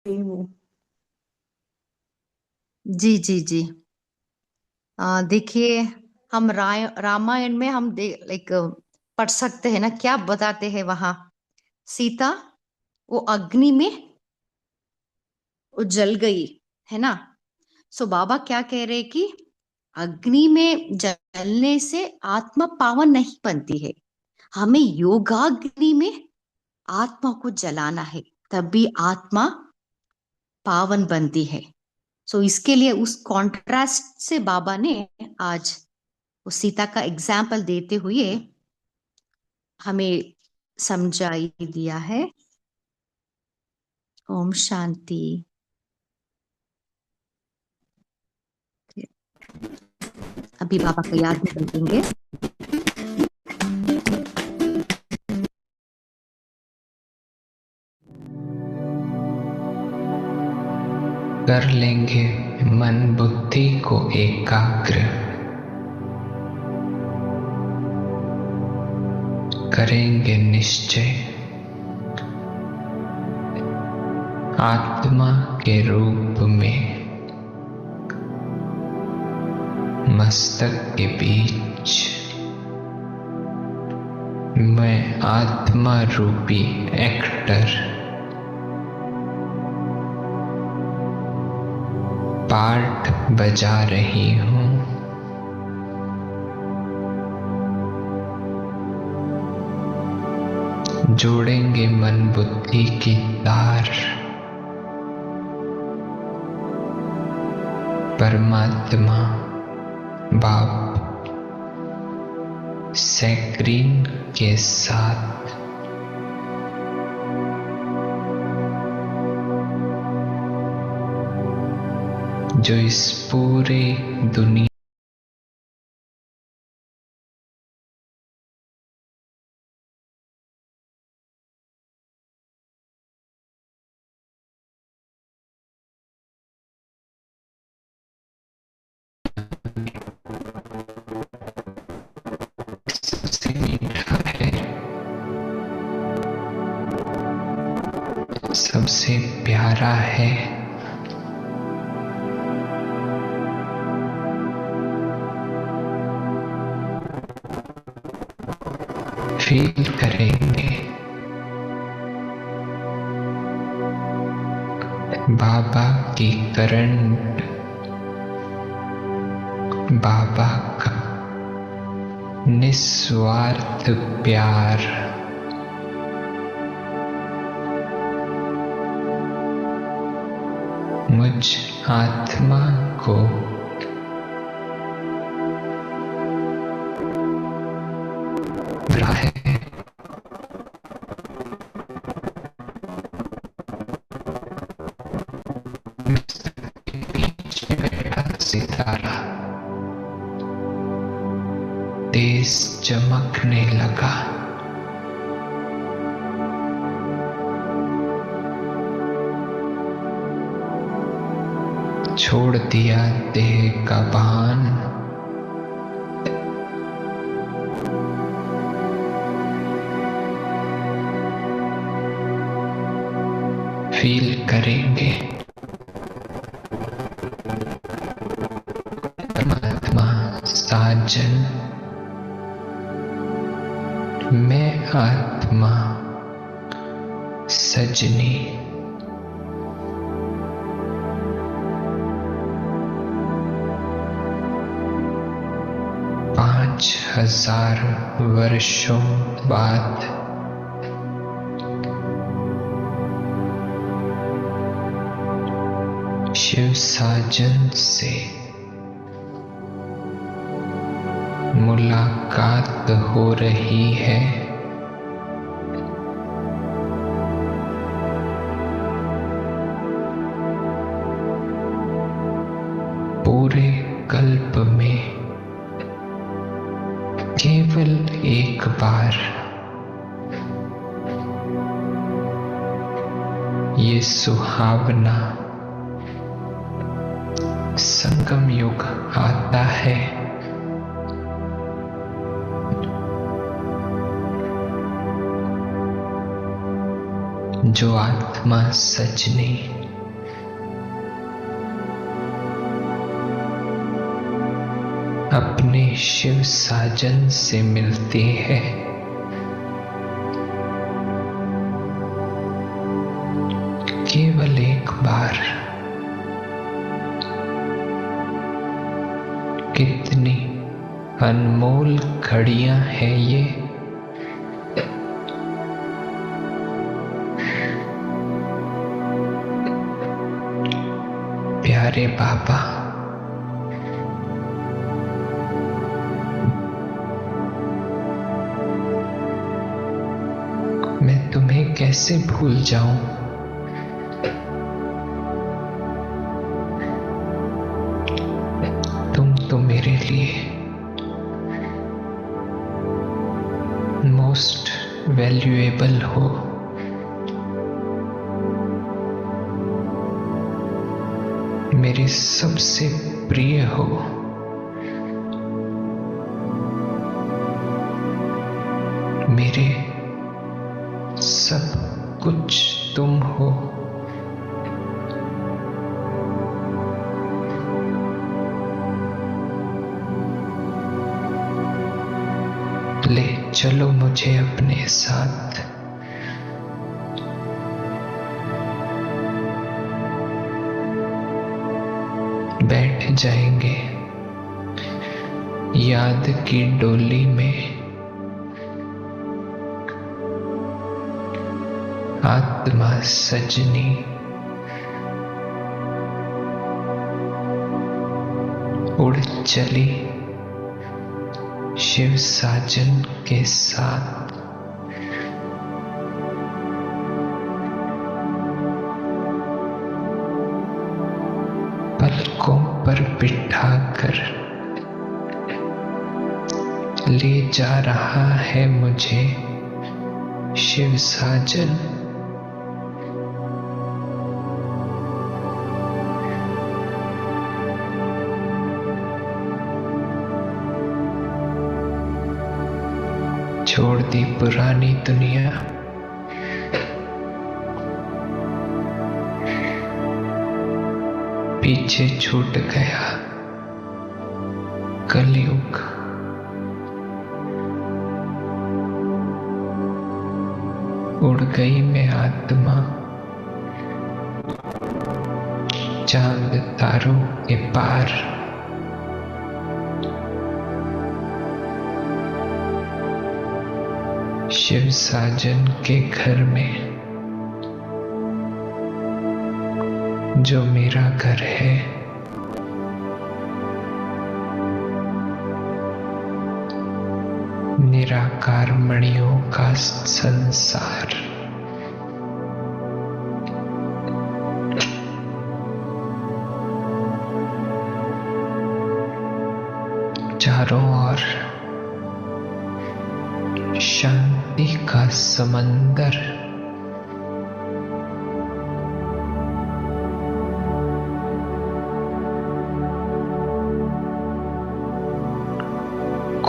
हूँ। जी जी जी। देखिए, हम रामायण में हम लाइक पढ़ सकते हैं ना, क्या बताते हैं वहां। सीता वो अग्नि में वो जल गई, है ना। सो बाबा क्या कह रहे हैं कि अग्नि में जलने से आत्मा पावन नहीं बनती है। हमें योगाग्नि में आत्मा को जलाना है, तभी आत्मा पावन बनती है। सो इसके लिए उस कॉन्ट्रास्ट से बाबा ने आज उस सीता का एग्जाम्पल देते हुए हमें समझाई दिया है। ओम शांति। अभी बाबा को याद में रखेंगे। कर लेंगे मन बुद्धि को एकाग्र, करेंगे निश्चय आत्मा के रूप में मस्तक के बीच मैं आत्मा रूपी एक्टर पार्ट बजा रही हूँ। जोड़ेंगे मन बुद्धि की तार परमात्मा बाप सैक्रीन के साथ। जो इस पूरे दुनिया सबसे मीठा है, सबसे प्यारा है, फील करेंगे बाबा की करंट, बाबा का निस्वार्थ प्यार। मुझ आत्मा को मिला है। बीच में बैठा सितारा तेज चमकने लगा। छोड़ दिया देह का भान, फील करेंगे परमात्मा साजन, मैं आत्मा सजनी। 5000 वर्षों बाद शिव साजन से मुलाकात हो रही है। पूरे कल्प में केवल एक बार ये सुहावना संगम युग आता है। जो आत्मा सजनी शिव साजन से मिलती है। केवल एक बार। कितनी अनमोल घड़ियां हैं ये। प्यारे बाबा, मैं तुम्हें कैसे भूल जाऊं। तुम तो मेरे लिए मोस्ट वैल्यूएबल हो। मेरे सबसे प्रिय हो। मेरे सब कुछ तुम हो। ले चलो मुझे अपने साथ। बैठ जाएंगे याद की डोली में। आत्मा सजनी, उड़ चली शिव साजन के साथ। पलकों पर बिठाकर ले जा रहा है मुझे शिव साजन। छोड़ दी पुरानी दुनिया, पीछे छूट गया कलयुग। उड़ गई मैं आत्मा चांद तारों के पार। शिव साजन के घर में, जो मेरा घर है। निराकार मणियों का संसार। चारों ओर शांति का समंदर।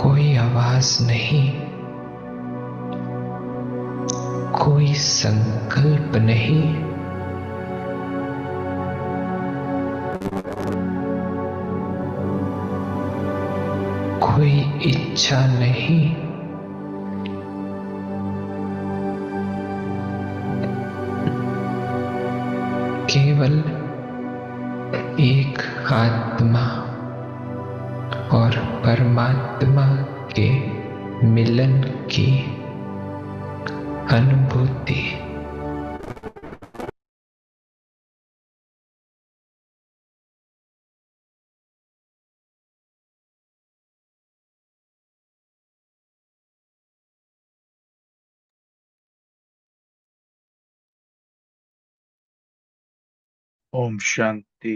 कोई आवाज नहीं, कोई संकल्प नहीं। कोई इच्छा नहीं। केवल एक आत्मा और परमात्मा के मिलन की अनुभूति। ओम शांति।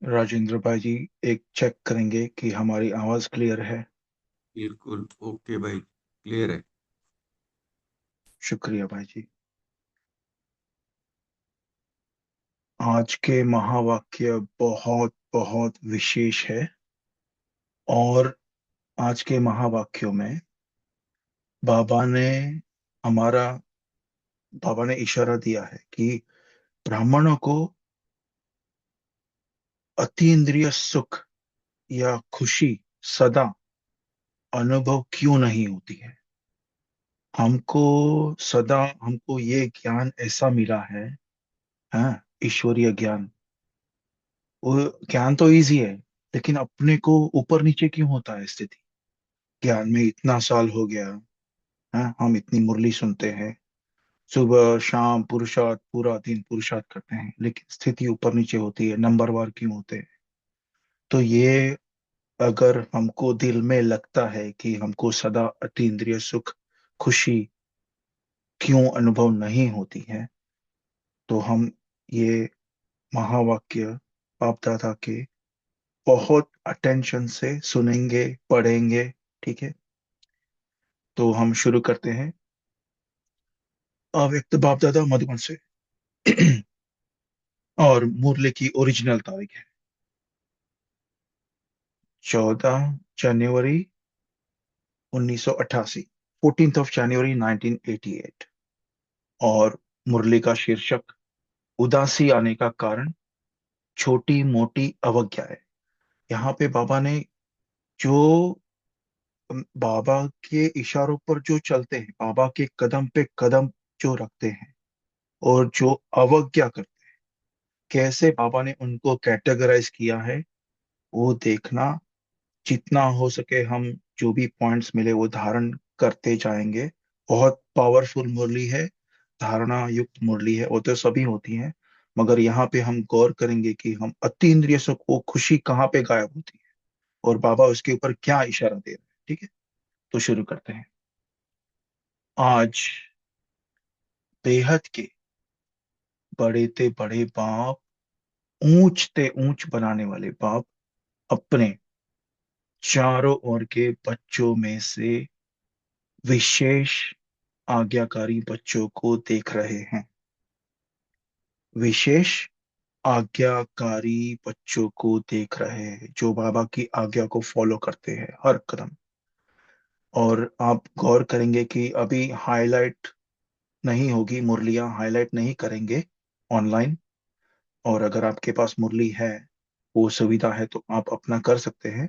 राजेंद्र भाई जी एक चेक करेंगे कि हमारी आवाज क्लियर है। बिल्कुल ओके भाई, क्लियर है। शुक्रिया भाई जी। आज के महावाक्य बहुत बहुत विशेष है और आज के महावाक्यों में बाबा ने इशारा दिया है कि ब्राह्मणों को अतीन्द्रिय सुख या खुशी सदा अनुभव क्यों नहीं होती है? हमको सदा हमको ये ज्ञान ऐसा मिला है, हाँ, ईश्वरीय ज्ञान। वो ज्ञान तो इजी है, लेकिन अपने को ऊपर नीचे क्यों होता है स्थिति? ज्ञान में इतना साल हो गया, हाँ, हम इतनी मुरली सुनते हैं, सुबह शाम पुरुषार्थ, पूरा दिन पुरुषार्थ करते हैं, लेकिन स्थिति ऊपर नीचे होती है, नंबरवार क्यों होते हैं? तो ये, अगर हमको दिल में लगता है कि हमको सदा अतीन्द्रिय सुख, खुशी क्यों अनुभव नहीं होती है, तो हम ये महावाक्य बाप दादा के बहुत अटेंशन से सुनेंगे, पढ़ेंगे। ठीक है, तो हम शुरू करते हैं। अव्यक्त बाप दादा मधुबन से। और मुरली की ओरिजिनल तारीख है 14 जनवरी 1988, 14 जनवरी 1988। और मुरली का शीर्षक उदासी आने का कारण, छोटी मोटी अवज्ञा है। यहाँ पे बाबा ने जो बाबा के इशारों पर जो चलते हैं, बाबा के कदम पे कदम जो रखते हैं और जो अवज्ञा करते हैं, कैसे बाबा ने उनको कैटेगराइज किया है, वो देखना। जितना हो सके हम जो भी पॉइंट्स मिले वो धारण करते जाएंगे। बहुत पावरफुल मुरली है, धारणा युक्त मुरली है, वो तो सभी होती है, मगर यहाँ पे हम गौर करेंगे कि हम अति इंद्रिय सुख, वो खुशी कहाँ पे गायब होती है और बाबा उसके ऊपर क्या इशारा दे रहे हैं। ठीक है, तो शुरू करते हैं। आज बेहद के बड़े ते बड़े बाप, ऊंच ते ऊंच बनाने वाले बाप, अपने चारों ओर के बच्चों में से विशेष आज्ञाकारी बच्चों को देख रहे हैं। विशेष आज्ञाकारी बच्चों को देख रहे हैं जो बाबा की आज्ञा को फॉलो करते हैं हर कदम। और आप गौर करेंगे कि अभी हाईलाइट नहीं होगी, मुरलियां हाईलाइट नहीं करेंगे ऑनलाइन। और अगर आपके पास मुरली है, वो सुविधा है, तो आप अपना कर सकते हैं,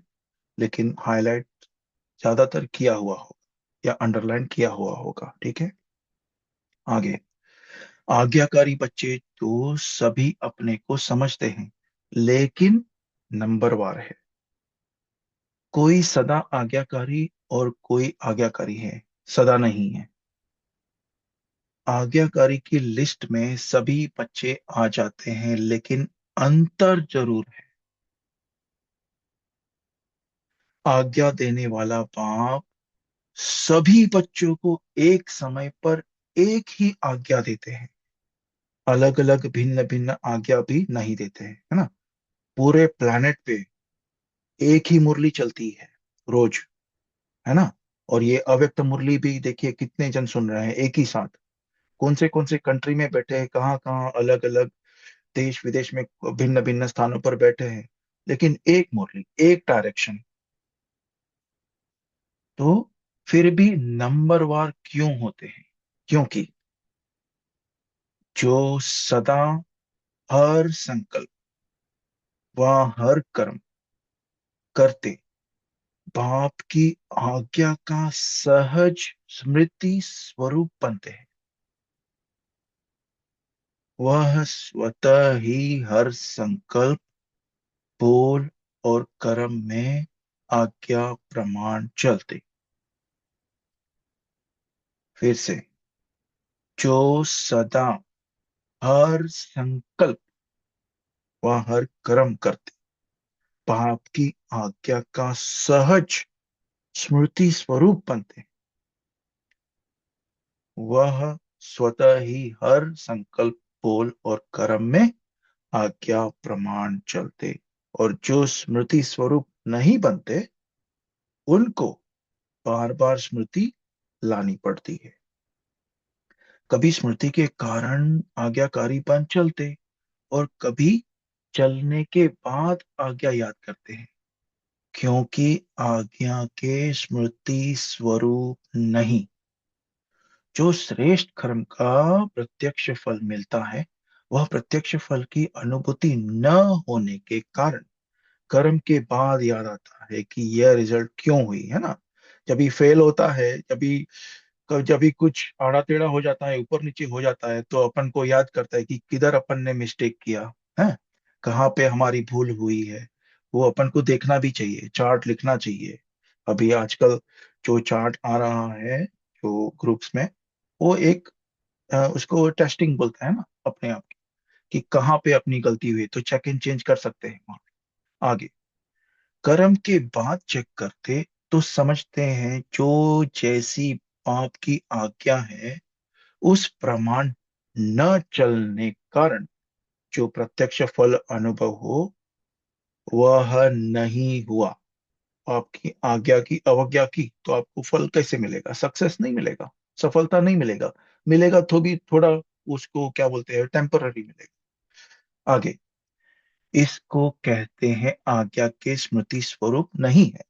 लेकिन हाईलाइट ज्यादातर किया हुआ होगा या अंडरलाइन किया हुआ होगा। ठीक है, आगे। आज्ञाकारी बच्चे तो सभी अपने को समझते हैं, लेकिन नंबरवार है। कोई सदा आज्ञाकारी और कोई आज्ञाकारी है, सदा नहीं है। आज्ञाकारी की लिस्ट में सभी बच्चे आ जाते हैं, लेकिन अंतर जरूर है। आज्ञा देने वाला बाप सभी बच्चों को एक समय पर एक ही आज्ञा देते हैं, अलग अलग भिन्न भिन्न आज्ञा भी नहीं देते हैं, है ना। पूरे प्लैनेट पे एक ही मुरली चलती है रोज, है ना। और ये अव्यक्त मुरली भी देखिए कितने जन सुन रहे हैं एक ही साथ, कौन से कंट्री में बैठे हैं, कहाँ कहाँ अलग अलग देश विदेश में, भिन्न भिन्न स्थानों पर बैठे हैं, लेकिन एक मुरली, एक डायरेक्शन। तो फिर भी नंबरवार क्यों होते हैं? क्योंकि जो सदा हर संकल्प व हर कर्म करते बाप की आज्ञा का सहज स्मृति स्वरूप बनते हैं, वह स्वतः ही हर संकल्प, बोल और कर्म में आज्ञा प्रमाण चलते। फिर से, जो सदा हर संकल्प व हर कर्म करते बाप की आज्ञा का सहज स्मृति स्वरूप बनते, वह स्वतः ही हर संकल्प, बोल और कर्म में आज्ञा प्रमाण चलते। और जो स्मृति स्वरूप नहीं बनते, उनको बार बार स्मृति लानी पड़ती है। कभी स्मृति के कारण आज्ञाकारी बन चलते और कभी चलने के बाद आज्ञा याद करते हैं, क्योंकि आज्ञा के स्मृति स्वरूप नहीं। जो श्रेष्ठ कर्म का प्रत्यक्ष फल मिलता है, वह प्रत्यक्ष फल की अनुभूति न होने के कारण कर्म के बाद याद आता है कि यह रिजल्ट क्यों हुई, है ना। जब भी फेल होता है, जब भी कुछ आड़ा टेढ़ा हो जाता है, ऊपर नीचे हो जाता है, तो अपन को याद करता है कि किधर अपन ने मिस्टेक किया है, कहाँ पे हमारी भूल हुई है। वो अपन को देखना भी चाहिए, चार्ट लिखना चाहिए। अभी आजकल जो चार्ट आ रहा है जो ग्रुप्स में, वो एक उसको टेस्टिंग बोलते हैं ना अपने आप की, कि कहाँ पे अपनी गलती हुई, तो चेक एंड चेंज कर सकते हैं वहां पे। आगे, कर्म के बाद चेक करते तो समझते हैं जो जैसी पाप की आज्ञा है उस प्रमाण न चलने कारण जो प्रत्यक्ष फल अनुभव हो वह नहीं हुआ। आपकी आज्ञा की अवज्ञा की तो आपको फल कैसे मिलेगा? सक्सेस नहीं मिलेगा, सफलता नहीं मिलेगा। मिलेगा तो भी थोड़ा, उसको क्या बोलते हैं, टेम्पररी मिलेगा। आगे, इसको कहते हैं आज्ञा के स्मृति स्वरूप नहीं है,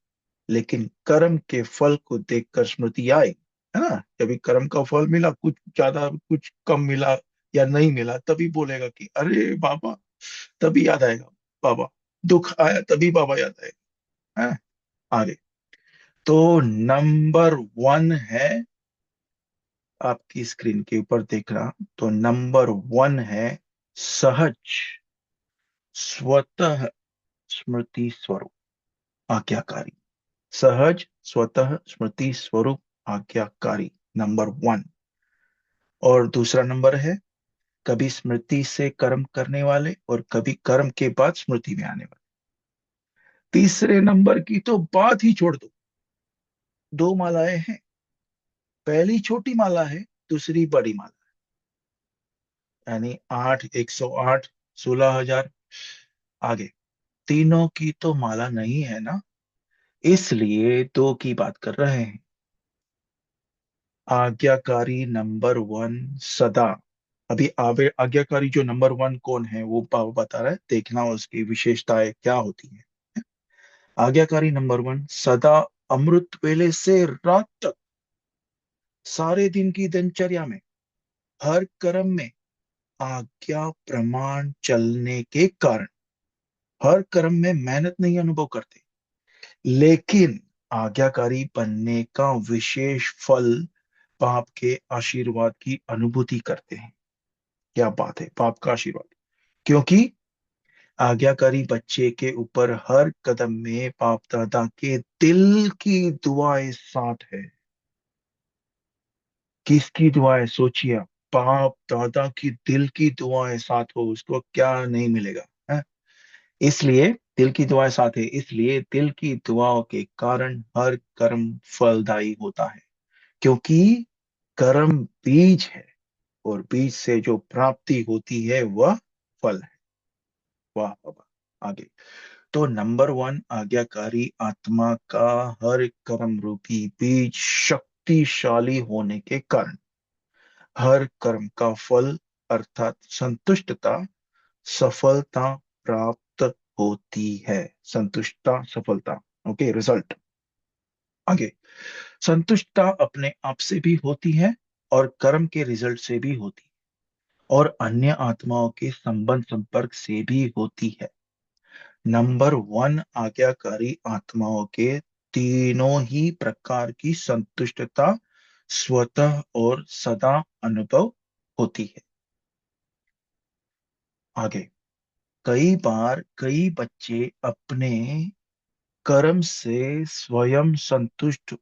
लेकिन कर्म के फल को देखकर स्मृति आए, है ना। जब भी कर्म का फल मिला, कुछ ज्यादा कुछ कम मिला या नहीं मिला, तभी बोलेगा कि अरे बाबा, तभी याद आएगा बाबा। दुख आया तभी बाबा याद आएगा, है। आगे, तो नंबर 1 है, आपकी स्क्रीन के ऊपर देख रहा, तो नंबर 1 है सहज स्वतः स्मृति स्वरूप आज्ञाकारी। सहज स्वतः स्मृति स्वरूप आज्ञाकारी, नंबर 1। और दूसरा नंबर है कभी स्मृति से कर्म करने वाले और कभी कर्म के बाद स्मृति में आने वाले। तीसरे नंबर की तो बात ही छोड़ दो। दो मालाएं हैं, पहली छोटी माला है, दूसरी बड़ी माला, यानी 8, 108, 16,000। आगे, तीनों की तो माला नहीं है ना, इसलिए दो की बात कर रहे हैं। आज्ञाकारी नंबर 1 सदा। अभी आगे आज्ञाकारी जो नंबर 1 कौन है वो बता रहा है, देखना उसकी विशेषताएं क्या होती है। आज्ञाकारी नंबर 1 सदा अमृत वेले से रात तक, सारे दिन की दिनचर्या में, हर कर्म में आज्ञा प्रमाण चलने के कारण हर कर्म में मेहनत नहीं अनुभव करते, लेकिन आज्ञाकारी बनने का विशेष फल पाप के आशीर्वाद की अनुभूति करते हैं। क्या बात है, पाप का आशीर्वाद। क्योंकि आज्ञाकारी बच्चे के ऊपर हर कदम में बाप दादा के दिल की दुआएं साथ है। किसकी दुआएं? सोचिए आप। बाप दादा की दिल की दुआएं साथ हो, उसको क्या नहीं मिलेगा, है? इसलिए दिल की दुआएं साथ है, इसलिए दिल की दुआओं के कारण हर कर्म फलदायी होता है। क्योंकि कर्म बीज है, और बीज से जो प्राप्ति होती है वह फल है। वाह बाबा। आगे, तो नंबर 1 आज्ञाकारी आत्मा का हर कर्म रूपी बीज शक्तिशाली होने के कारण हर कर्म का फल अर्थात संतुष्टता, सफलता प्राप्त होती है। संतुष्टता, सफलता, ओके, रिजल्ट। आगे, संतुष्टता अपने आप से भी होती है और कर्म के रिजल्ट से भी होती है, और अन्य आत्माओं के संबंध संपर्क से भी होती है। नंबर 1 आज्ञाकारी आत्माओं के तीनों ही प्रकार की संतुष्टता स्वतः और सदा अनुभव होती है। आगे, कई बार कई बच्चे अपने कर्म से स्वयं संतुष्ट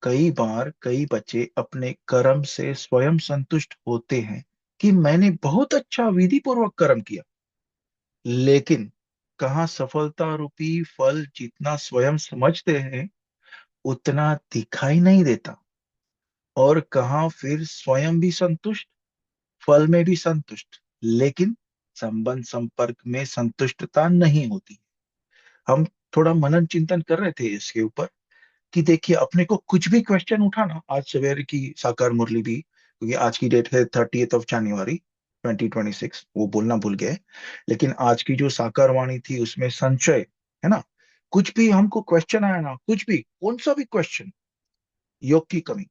कई बार कई बच्चे अपने कर्म से स्वयं संतुष्ट होते हैं कि मैंने बहुत अच्छा विधि पूर्वक कर्म किया, लेकिन कहाँ सफलता रूपी फल जितना स्वयं समझते हैं उतना दिखाई नहीं देता, और कहाँ फिर स्वयं भी संतुष्ट, फल में भी संतुष्ट, लेकिन संबंध संपर्क में संतुष्टता नहीं होती। हम थोड़ा मनन चिंतन कर रहे थे इसके ऊपर, कि देखिए अपने को कुछ भी क्वेश्चन उठाना, आज सवेरे की साकार मुरली भी, क्योंकि आज की डेट है 30 जनवरी 2026, वो बोलना भूल गए, लेकिन आज की जो साकार वाणी थी उसमें संशय, है ना। कुछ भी हमको क्वेश्चन आया ना, कुछ भी, कौन सा भी क्वेश्चन, योग की कमी,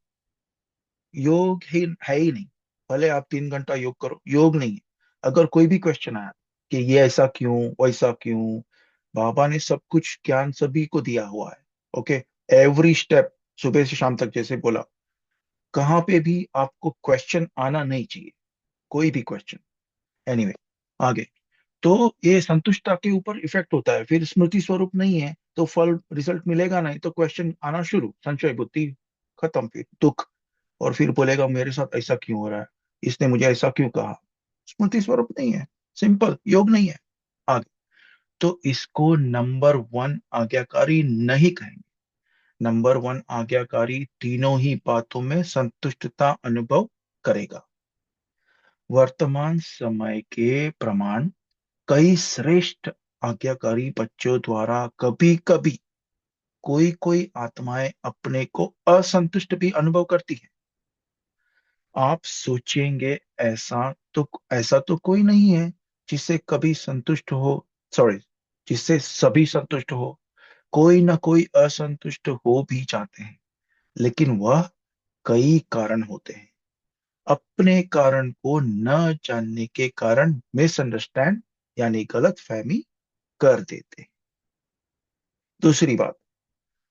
योग ही है ही नहीं। भले आप 3 घंटा योग करो, योग नहीं है। अगर कोई भी क्वेश्चन आया कि ये ऐसा क्यों, वैसा क्यों, बाबा ने सब कुछ ज्ञान सभी को दिया हुआ है। ओके, एवरी स्टेप, सुबह से शाम तक, जैसे बोला, कहाँ पे भी आपको क्वेश्चन आना नहीं चाहिए, कोई भी क्वेश्चन। एनीवे, आगे। तो ये संतुष्टता के ऊपर इफेक्ट होता है। फिर स्मृति स्वरूप नहीं है तो फल रिजल्ट मिलेगा नहीं, तो क्वेश्चन आना शुरू, संशय बुद्धि खत्म, फिर दुख। और फिर बोलेगा मेरे साथ ऐसा क्यों हो रहा है, इसने मुझे ऐसा क्यों कहा। स्मृति स्वरूप नहीं है, सिंपल योग नहीं है। आगे। तो इसको नंबर वन आज्ञाकारी नहीं कहेंगे। नंबर वन आज्ञाकारी तीनों ही बातों में संतुष्टता अनुभव करेगा। वर्तमान समय के प्रमाण, कई श्रेष्ठ आज्ञाकारी बच्चों द्वारा कभी कभी कोई कोई आत्माएं अपने को असंतुष्ट भी अनुभव करती हैं। आप सोचेंगे ऐसा तो कोई नहीं है जिससे कभी संतुष्ट हो, सॉरी, जिससे सभी संतुष्ट हो। कोई ना कोई असंतुष्ट हो भी जाते हैं, लेकिन वह कई कारण होते हैं। अपने कारण को न जानने के कारण मिसअंडरस्टैंड, यानी गलत फहमी कर देते हैं। दूसरी बात,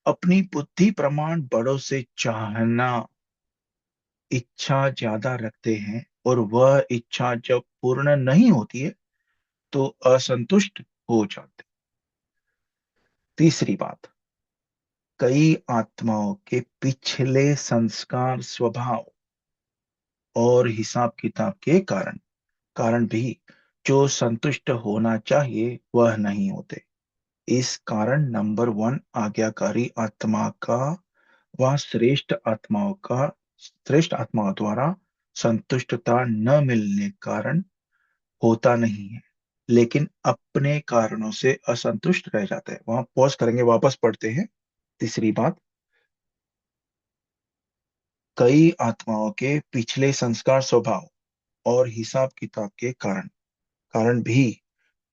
अपनी बुद्धि प्रमाण बड़ों से चाहना, इच्छा ज्यादा रखते हैं, और वह इच्छा जब पूर्ण नहीं होती है तो असंतुष्ट हो जाते। तीसरी बात, कई आत्माओं के पिछले संस्कार, स्वभाव और हिसाब किताब के कारण कारण भी जो संतुष्ट होना चाहिए वह नहीं होते। इस कारण नंबर वन आज्ञाकारी आत्मा का व श्रेष्ठ आत्माओं द्वारा संतुष्टता न मिलने कारण होता नहीं है, लेकिन अपने कारणों से असंतुष्ट रह जाते हैं। वहां पॉज करेंगे, वापस पढ़ते हैं। तीसरी बात, कई आत्माओं के पिछले संस्कार, स्वभाव और हिसाब किताब के कारण कारण भी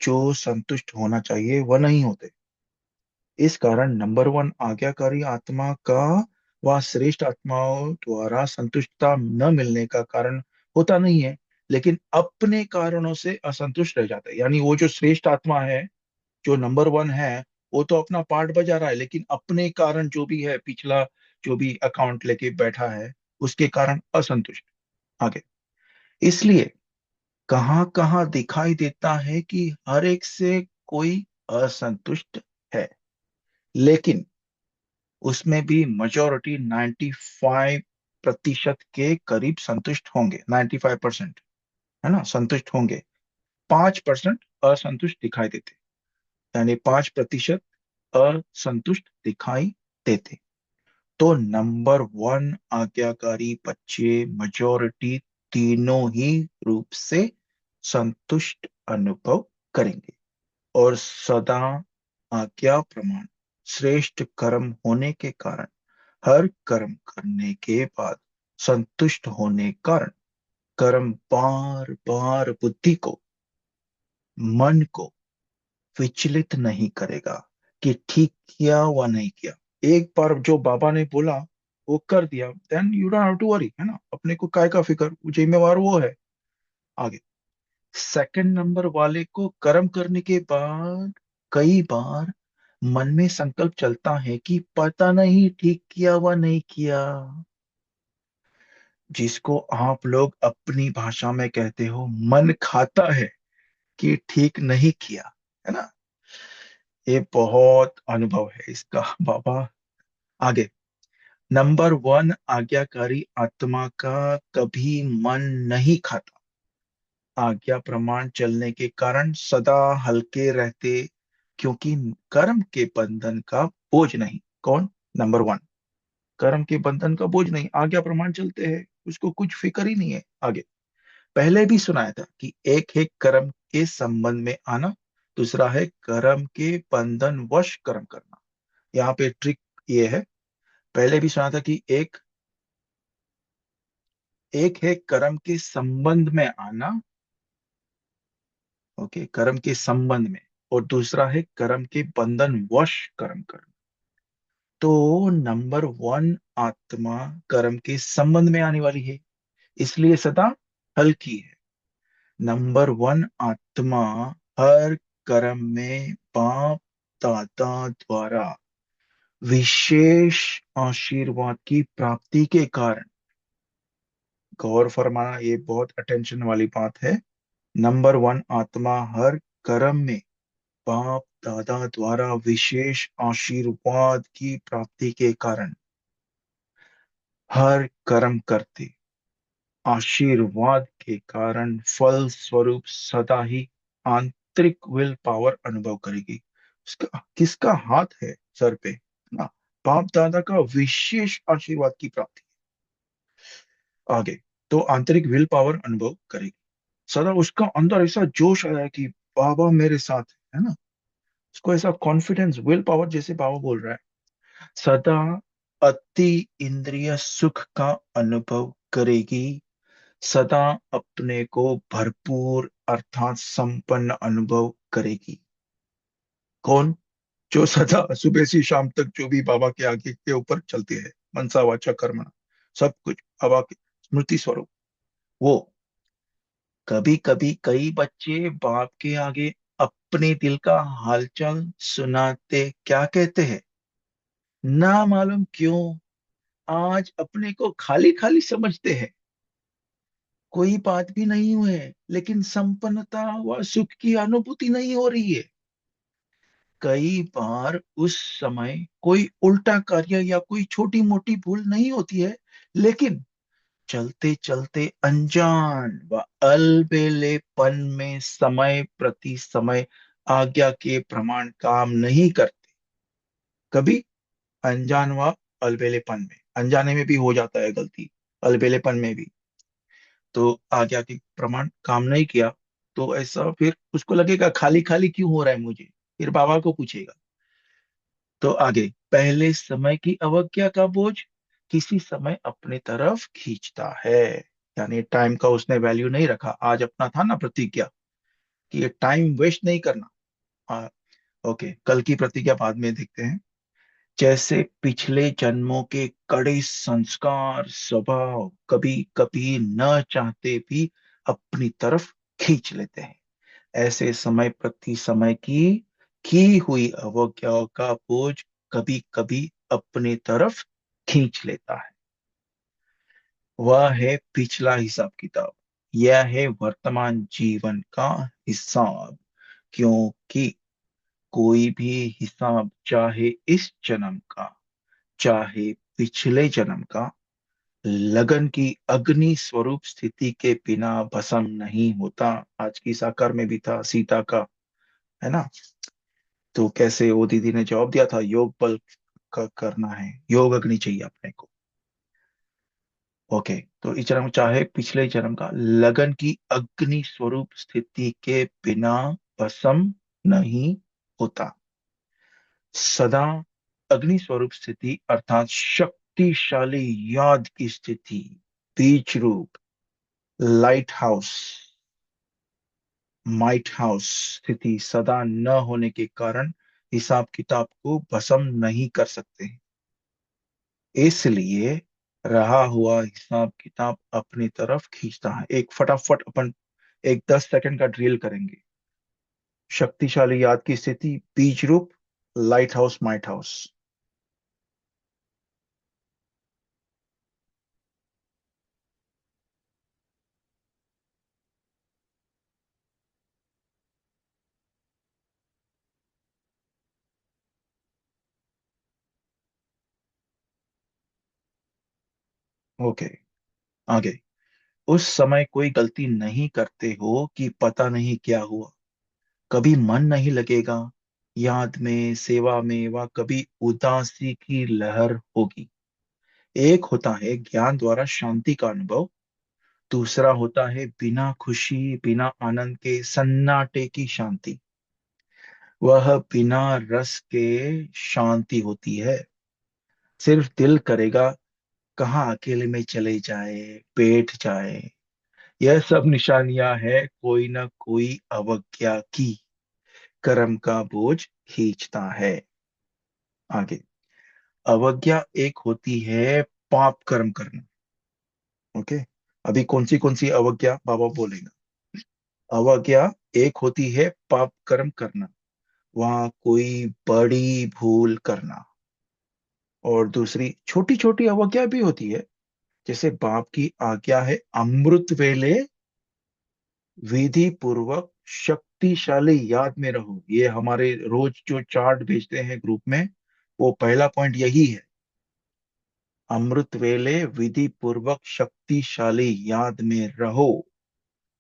जो संतुष्ट होना चाहिए वह नहीं होते। इस कारण नंबर वन आज्ञाकारी आत्मा का व श्रेष्ठ आत्माओं द्वारा संतुष्टता न मिलने का कारण होता नहीं है, लेकिन अपने कारणों से असंतुष्ट रह जाता है। यानी वो जो श्रेष्ठ आत्मा है, जो नंबर वन है, वो तो अपना पार्ट बजा रहा है, लेकिन अपने कारण जो भी है, पिछला जो भी अकाउंट लेके बैठा है, उसके कारण असंतुष्ट। आगे। इसलिए कहां कहां दिखाई देता है कि हर एक से कोई असंतुष्ट है, लेकिन उसमें भी मेजोरिटी 95% के करीब संतुष्ट होंगे। 95%, है ना, संतुष्ट होंगे। 5% असंतुष्ट दिखाई देते, यानी 5% असंतुष्ट दिखाई देते। तो नंबर वन आज्ञाकारी बच्चे मेजोरिटी तीनों ही रूप से संतुष्ट अनुभव करेंगे, और सदा आज्ञा प्रमाण श्रेष्ठ कर्म होने के कारण हर कर्म करने के बाद संतुष्ट होने कारण कर्म बार बार बुद्धि को, मन को विचलित नहीं करेगा कि ठीक किया व नहीं किया। एक बार जो बाबा ने बोला वो कर दिया, then you don't have to worry, है ना, अपने को काय का फिक्र, जिम्मेवार वो है। आगे। सेकंड नंबर वाले को कर्म करने के बाद कई बार मन में संकल्प चलता है कि पता नहीं ठीक किया व नहीं किया, जिसको आप लोग अपनी भाषा में कहते हो मन खाता है कि ठीक नहीं किया, है ना। ये बहुत अनुभव है इसका बाबा। आगे। नंबर वन आज्ञाकारी आत्मा का कभी मन नहीं खाता। आज्ञा प्रमाण चलने के कारण सदा हल्के रहते, क्योंकि कर्म के बंधन का बोझ नहीं। कौन? नंबर वन, कर्म के बंधन का बोझ नहीं, आज्ञा प्रमाण चलते हैं, उसको कुछ फिक्र ही नहीं है। आगे। पहले भी सुनाया था कि एक है कर्म के संबंध में आना, दूसरा है कर्म के बंधन वश कर्म करना। यहाँ पे ट्रिक ये है, पहले भी सुना था कि एक एक है कर्म के संबंध में आना, ओके, कर्म के संबंध में, और दूसरा है कर्म के बंधन वश कर्म करना। तो नंबर वन आत्मा कर्म के संबंध में आने वाली है, इसलिए सदा हल्की है। नंबर वन आत्मा हर कर्म में पाप दादा द्वारा विशेष आशीर्वाद की प्राप्ति के कारण। गौर फरमाना, ये बहुत अटेंशन वाली बात है। नंबर वन, आत्मा हर कर्म में बाप दादा द्वारा विशेष आशीर्वाद की प्राप्ति के कारण हर कर्म करते आशीर्वाद के कारण फल स्वरूप सदा ही आंतरिक विल पावर अनुभव करेगी। उसका किसका हाथ है सर पे, है ना? बाप दादा का विशेष आशीर्वाद की प्राप्ति। आगे, तो आंतरिक विल पावर अनुभव करेगी। सदा उसका अंदर ऐसा जोश आया कि बाबा मेरे साथ है ना। उसको ऐसा कॉन्फिडेंस, विल पावर, जैसे बाबा बोल रहा है, सदा अति इंद्रिय सुख का अनुभव करेगी। सदा अपने को भरपूर अर्थात संपन्न अनुभव करेगी। कौन? जो सदा सुबह से शाम तक जो भी बाबा के आगे के ऊपर चलते हैं, मनसा वाचा कर्मणा, सब कुछ बाबा के स्मृति स्वरूप। वो कभी कभी कई बच्चे बाप के आगे अपने दिल का हालचाल सुनाते क्या कहते हैं? ना मालूम क्यों आज अपने को खाली खाली समझते हैं। कोई बात भी नहीं हुए, लेकिन संपन्नता व सुख की अनुभूति नहीं हो रही है। कई बार उस समय कोई उल्टा कार्य या कोई छोटी मोटी भूल नहीं होती है, लेकिन चलते चलते अनजान व अलबेलेपन में समय प्रति समय आज्ञा के प्रमाण काम नहीं करते। कभी अनजान व अलबेलेपन में, अनजाने में भी हो जाता है गलती, अलबेलेपन में भी। तो आज्ञा के प्रमाण काम नहीं किया, तो ऐसा फिर उसको लगेगा खाली खाली क्यों हो रहा है मुझे, फिर बाबा को पूछेगा। तो आगे, पहले समय की अवज्ञा का बोझ किसी समय अपने तरफ खींचता है। यानी टाइम का उसने वैल्यू नहीं रखा। आज अपना था ना प्रतिज्ञा कि ये टाइम वेस्ट नहीं करना। आ, ओके, कल की प्रतिज्ञा बाद में देखते हैं। जैसे पिछले जन्मों के कड़े संस्कार स्वभाव कभी कभी न चाहते भी अपनी तरफ खींच लेते हैं, ऐसे समय प्रति समय की हुई अवज्ञाओं का बोझ कभी कभी अपने तरफ खींच लेता है। वह है पिछला हिसाब किताब, यह है वर्तमान जीवन का हिसाब। क्योंकि कोई भी हिसाब, चाहे इस जन्म का चाहे पिछले जन्म का, लगन की अग्नि स्वरूप स्थिति के बिना भस्म नहीं होता। आज की साकार में भी था सीता का, है ना? तो कैसे वो दीदी ने जवाब दिया था, योग बल का करना है, योग अग्नि चाहिए अपने को। ओके, तो इस जन्म चाहे पिछले जन्म का, लगन की अग्नि स्वरूप स्थिति के बिना भस्म नहीं होता। सदा अग्नि स्वरूप स्थिति अर्थात शक्तिशाली याद की स्थिति, बीज रूप, लाइट हाउस, माइट हाउस स्थिति सदा न होने के कारण हिसाब किताब को भस्म नहीं कर सकते। इसलिए रहा हुआ हिसाब किताब अपनी तरफ खींचता है। एक फटाफट अपन एक 10 सेकंड का ड्रिल करेंगे। शक्तिशाली याद की स्थिति, बीज रूप, light house, might house. Okay, आगे। उस समय कोई गलती नहीं करते हो कि पता नहीं क्या हुआ, कभी मन नहीं लगेगा याद में, सेवा में, व कभी उदासी की लहर होगी। एक होता है ज्ञान द्वारा शांति का अनुभव, दूसरा होता है बिना खुशी बिना आनंद के सन्नाटे की शांति। वह बिना रस के शांति होती है। सिर्फ दिल करेगा कहाँ अकेले में चले जाए, बैठ जाए। यह सब निशानियां है कोई ना कोई अवज्ञा की, कर्म का बोझ खींचता है। आगे, अवज्ञा एक होती है पाप कर्म करना। ओके, अभी कौन सी अवज्ञा बाबा बोलेगा। अवज्ञा एक होती है पाप कर्म करना, वहां कोई बड़ी भूल करना। और दूसरी छोटी छोटी अवज्ञा भी होती है, जैसे बाप की आज्ञा है अमृत वेले विधि पूर्वक शक्तिशाली याद में रहो। ये हमारे रोज जो चार्ट भेजते हैं ग्रुप में, वो पहला पॉइंट यही है, अमृत वेले विधि पूर्वक शक्तिशाली याद में रहो।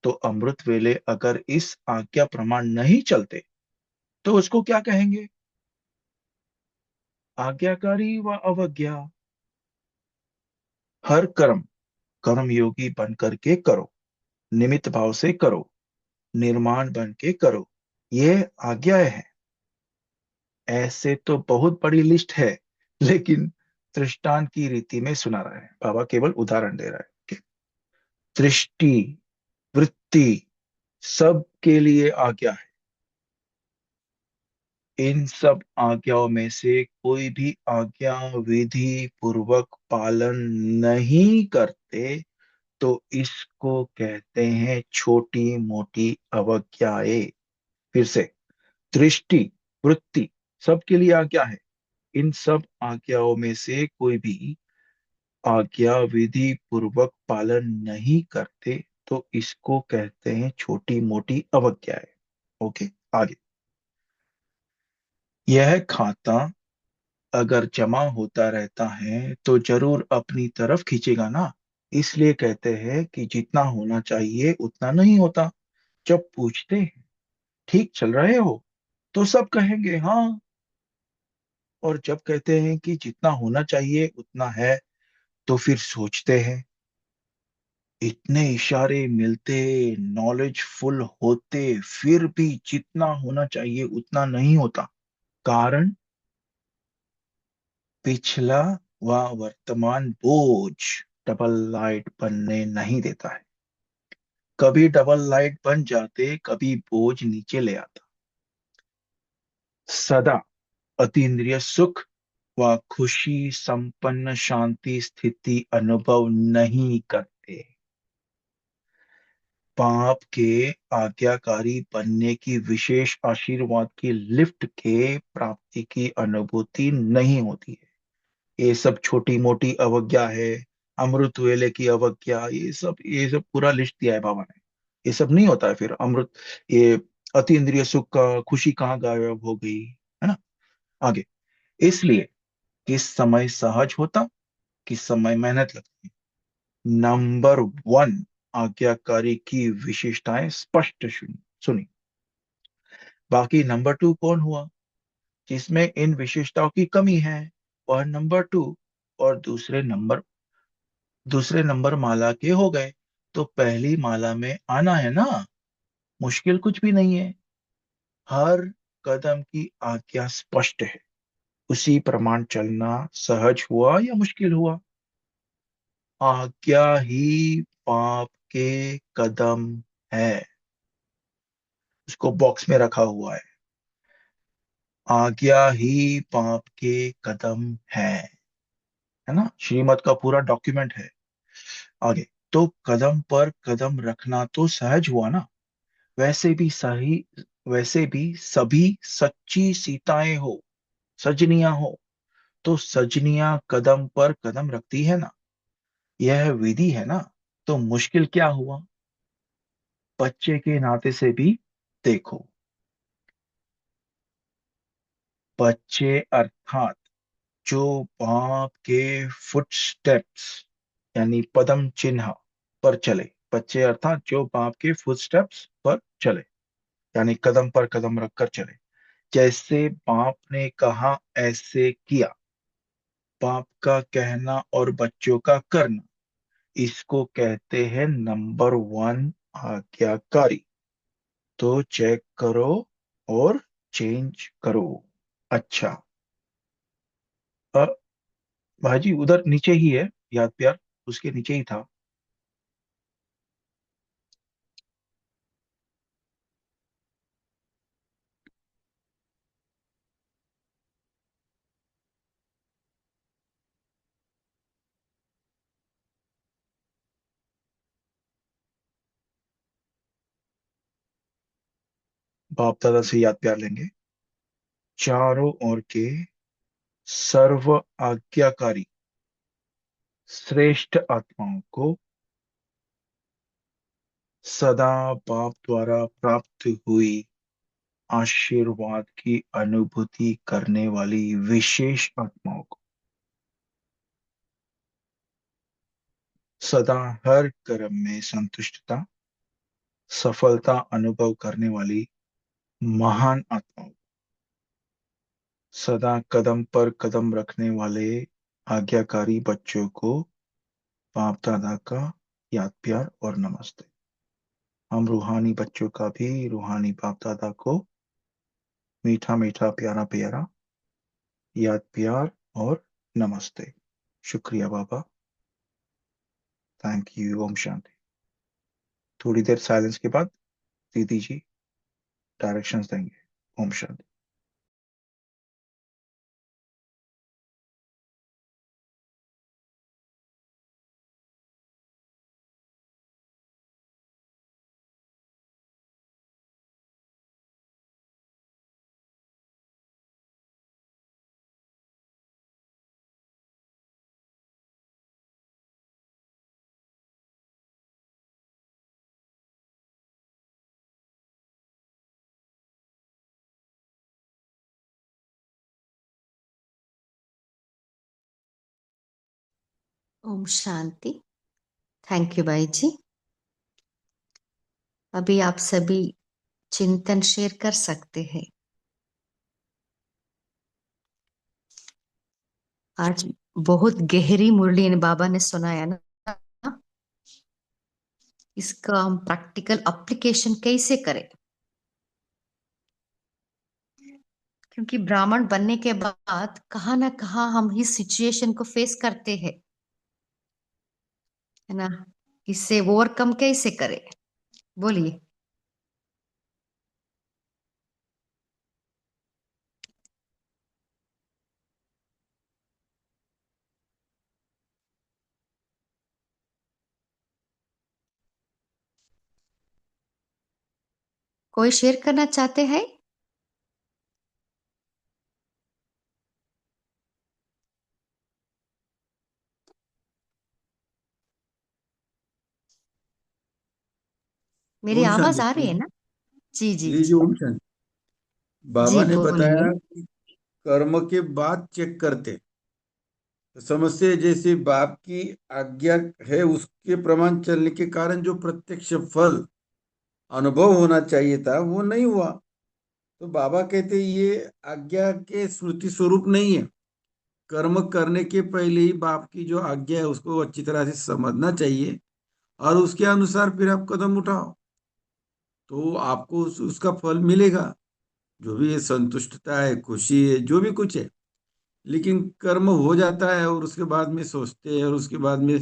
तो अमृत वेले अगर इस आज्ञा प्रमाण नहीं चलते तो उसको क्या कहेंगे? आज्ञाकारी व अवज्ञा। हर कर्म कर्म योगी बन करके करो, निमित्त भाव से करो, निर्माण बन के करो, ये आज्ञाएं हैं। ऐसे तो बहुत बड़ी लिस्ट है, लेकिन दृष्टांत की रीति में सुना रहा है बाबा, केवल उदाहरण दे रहा है कि दृष्टि, वृत्ति, सब के लिए आज्ञा है। इन सब आज्ञाओं में से कोई भी आज्ञा विधि पूर्वक पालन नहीं करते तो इसको कहते हैं छोटी मोटी अवज्ञाएं। फिर से, दृष्टि, वृत्ति, सबके लिए आज्ञा है। इन सब आज्ञाओं में से कोई भी आज्ञा विधि पूर्वक पालन नहीं करते तो इसको कहते हैं छोटी मोटी अवज्ञाएं। ओके, आगे। यह खाता अगर जमा होता रहता है तो जरूर अपनी तरफ खींचेगा ना। इसलिए कहते हैं कि जितना होना चाहिए उतना नहीं होता। जब पूछते हैं ठीक चल रहे हो तो सब कहेंगे हाँ, और जब कहते हैं कि जितना होना चाहिए उतना है तो फिर सोचते हैं, इतने इशारे मिलते, नॉलेज फुल होते, फिर भी जितना होना चाहिए उतना नहीं होता। कारण, पिछला व वर्तमान बोझ डबल लाइट बनने नहीं देता है। कभी डबल लाइट बन जाते, कभी बोझ नीचे ले आता। सदा अतीन्द्रिय सुख व खुशी संपन्न शांति स्थिति अनुभव नहीं करते। पाप के आज्ञाकारी बनने की विशेष आशीर्वाद की लिफ्ट के प्राप्ति की अनुभूति नहीं होती है। ये सब छोटी मोटी अवज्ञा है, अमृत वेले की अवज्ञा, ये सब पूरा लिस्ट दिया है बाबा ने। ये सब नहीं होता है फिर अमृत, ये अति इंद्रिय सुख का खुशी कहाँ गायब हो गई, है ना। आगे, इसलिए किस समय सहज होता, किस समय मेहनत लगती। नंबर वन, आज्ञाकारी की विशेषताएं स्पष्ट सुनी। बाकी नंबर टू कौन हुआ जिसमें इन विशेषताओं की कमी है? वह नंबर टू। और दूसरे नंबर माला के हो गए, तो पहली माला में आना है ना। मुश्किल कुछ भी नहीं है, हर कदम की आज्ञा स्पष्ट है। उसी प्रमाण चलना सहज हुआ या मुश्किल हुआ? आज्ञा ही पाप के कदम है, उसको बॉक्स में रखा हुआ है। आज्ञा ही पाप के कदम है ना, श्रीमत का पूरा डॉक्यूमेंट है। आगे, तो कदम पर कदम रखना तो सहज हुआ ना। वैसे भी सही, वैसे भी सभी सच्ची सीताएं हो, सजनियां हो, तो सजनियां कदम पर कदम रखती है ना। यह विधि है ना। तो मुश्किल क्या हुआ? बच्चे के नाते से भी देखो, बच्चे अर्थात जो बाप के फुटस्टेप्स यानी पदम चिन्ह पर चले। बच्चे अर्थात जो बाप के फुटस्टेप्स पर चले, यानी कदम पर कदम रखकर चले। जैसे बाप ने कहा ऐसे किया, बाप का कहना और बच्चों का करना, इसको कहते हैं नंबर वन आज्ञाकारी। तो चेक करो और चेंज करो। अच्छा, अ, भाजी उधर नीचे ही है, याद प्यार, उसके नीचे ही था। बाप दादा से याद प्यार लेंगे। चारों ओर के सर्व आज्ञाकारी श्रेष्ठ आत्माओं को सदा बाप द्वारा प्राप्त हुई आशीर्वाद की अनुभूति करने वाली विशेष आत्माओं को सदा हर कर्म में संतुष्टता सफलता अनुभव करने वाली महान आत्माओं को सदा कदम पर कदम रखने वाले आज्ञाकारी बच्चों को बाप दादा का याद प्यार और नमस्ते। हम रूहानी बच्चों का भी रूहानी बाप दादा को मीठा मीठा प्यारा प्यारा याद प्यार और नमस्ते। शुक्रिया बाबा। Thank you. ओम शांति। थोड़ी देर साइलेंस के बाद दीदी जी डायरेक्शंस देंगे। ओम शांति। ओम शांति। थैंक यू भाई जी। अभी आप सभी चिंतन शेयर कर सकते हैं। आज बहुत गहरी मुरली बाबा ने सुनाया ना, इसका हम प्रैक्टिकल एप्लीकेशन कैसे करें? क्योंकि ब्राह्मण बनने के बाद कहाँ ना कहाँ हम इस सिचुएशन को फेस करते हैं, है ना? इससे ओवरकम कैसे करें? बोलिए। कोई शेयर करना चाहते हैं? मेरी ओम आवाज शांति। आ रही है ना? जी जी जी जी, जी। ओम शांति। बाबा जी ने बोलिए। बताया कि कर्म के बाद चेक करते। तो समझते जैसे बाप की आज्ञा है, उसके प्रमाण चलने के कारण जो प्रत्यक्ष फल अनुभव होना चाहिए था वो नहीं हुआ। तो बाबा कहते ये आज्ञा के स्मृति स्वरूप नहीं है। कर्म करने के पहले ही बाप की जो आज्ञा है उसको अच्छी तरह से समझना चाहिए और उसके अनुसार फिर आप कदम उठाओ तो आपको उसका फल मिलेगा। जो भी है, संतुष्टता है, खुशी है, जो भी कुछ है। लेकिन कर्म हो जाता है और उसके बाद में सोचते हैं और उसके बाद में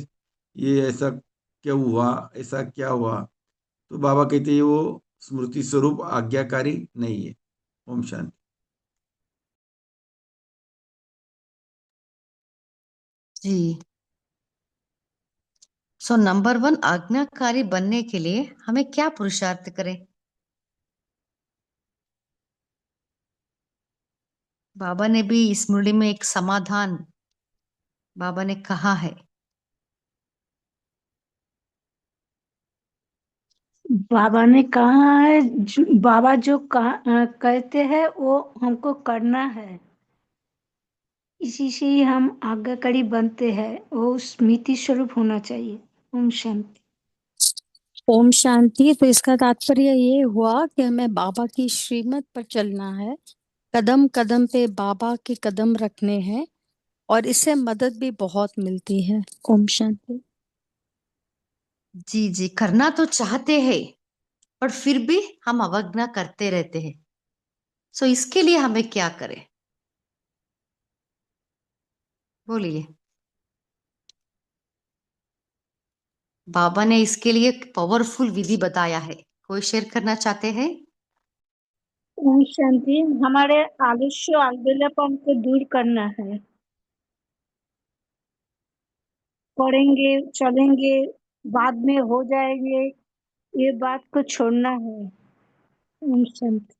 ये ऐसा क्या हुआ, ऐसा क्या हुआ। तो बाबा कहते हैं वो स्मृति स्वरूप आज्ञाकारी नहीं है। ओम शांति। जी। सो नंबर 1, आज्ञाकारी बनने के लिए हमें क्या पुरुषार्थ करें? बाबा ने भी इस मुरली में एक समाधान बाबा ने कहा है। बाबा ने कहा है बाबा जो कहते हैं वो हमको करना है, इसी से ही हम आज्ञाकारी बनते हैं। वो स्मृति स्वरूप होना चाहिए। ओम शांति। ओम शांति। तो इसका तात्पर्य ये हुआ कि हमें बाबा की श्रीमत पर चलना है, कदम कदम पे बाबा के कदम रखने हैं और इससे मदद भी बहुत मिलती है। ओम शांति। जी जी, करना तो चाहते हैं पर फिर भी हम अवज्ञा करते रहते हैं। सो इसके लिए हमें क्या करें? बोलिए। बाबा ने इसके लिए एक पावरफुल विधि बताया है। कोई शेयर करना चाहते हैं? ओम शांति। हमारे आलस्य अलबेलापन को दूर करना है। पढ़ेंगे, चलेंगे, बाद में हो जाएंगे, ये बात को छोड़ना है। ओम शांति।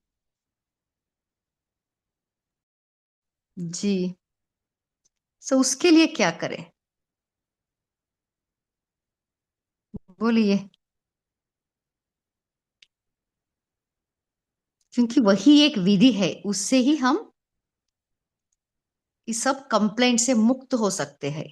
जी। सो उसके लिए क्या करें? बोलिए। क्योंकि वही एक विधि है, उससे ही हम इस सब कंप्लेंट से मुक्त हो सकते हैं।